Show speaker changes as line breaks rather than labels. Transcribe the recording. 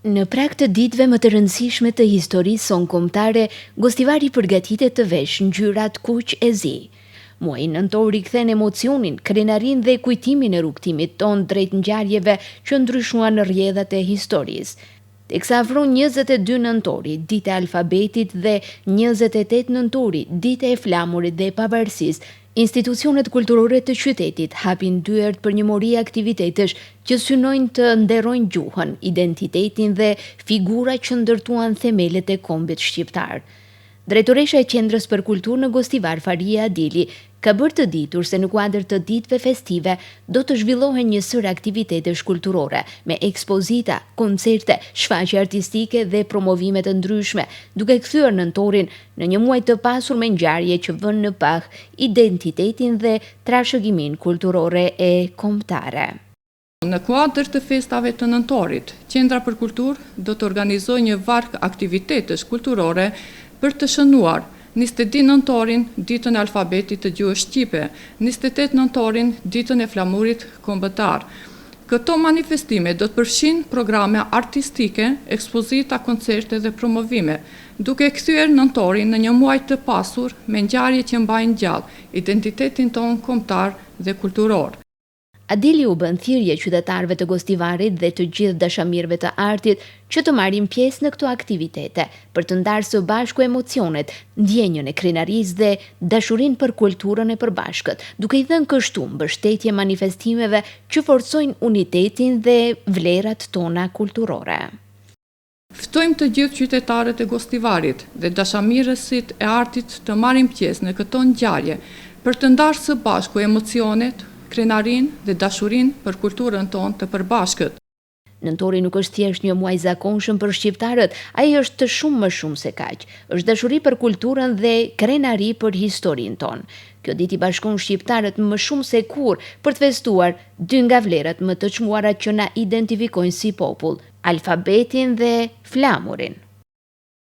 Në prag të ditëve më të rëndësishme të historisë sonkombëtare, Gostivari përgatitet të veshë ngjyrat kuq e zi. Muaji nëntor rikthen emocionin, krenarinë dhe kujtimin e rrugtimit ton drejt ngjarjeve që ndryshuan rrjedhat e historisë. Teksa afron 22 nëntori, dita e alfabetit dhe 28 nëntori, dita e flamurit dhe pavarësisë, institucionet kulturore të qytetit hapin dyert për një mori aktivitetesh që synojnë të nderojnë gjuhën, identitetin dhe figura që ndërtuan themelet e kombit shqiptar. Drejtoresha e Qendrës për Kulturë në Gostivar, Faria Adili, ka bërë të ditur se në kuadër të ditëve festive do të zhvillohen një sër aktivitetesh kulturore me ekspozita, koncerte, shfaqje artistike dhe promovime të ndryshme, duke kthyer nëntorin në një muaj të pasur me ngjarje që vënë në pah identitetin dhe trashëgimin kulturore e kombëtare.
Në kuadër të festave të nëntorit, Qendra për Kulturë do të organizojë një varg aktivitetesh kulturore për të shënuar 22 nëntorin ditën e alfabetit të gjuhës shqipe, 28 nëntorin ditën e flamurit kombëtar. Këto manifestime do të përfshin programe artistike, ekspozita, koncerte dhe promovime, duke kthyer nëntorin në një muaj të pasur me ngjarje që mbajnë gjallë identitetin ton kombëtar dhe kulturor.
Adili u bën thirrje qytetarëve të Gostivarit dhe të gjithë dashamirëve të artit që të marrin pjesë në këto aktivitete për të ndarë së bashku emocionet, ndjenjën e krenarisë dhe dashurinë për kulturën e përbashkët, duke i dhënë kështu mbështetje manifestimeve që forcojnë unitetin dhe vlerat tona kulturore.
Ftojmë të gjithë qytetarët e Gostivarit dhe dashamirësit e artit të marrin pjesë në këto ngjarje për të ndarë së bashku emocionet, krenarin dhe dashurin për kulturën tonë të përbashkët.
Nëntori nuk është thjesht një muaj zakonshëm për shqiptarët, ai është të shumë më shumë se kaq. Është dashuri për kulturën dhe krenari për historinë tonë. Kjo ditë i bashkon shqiptarët më shumë se kurrë për të festuar dy nga vlerat më të çmuara që na identifikojnë si popull, alfabetin dhe flamurin.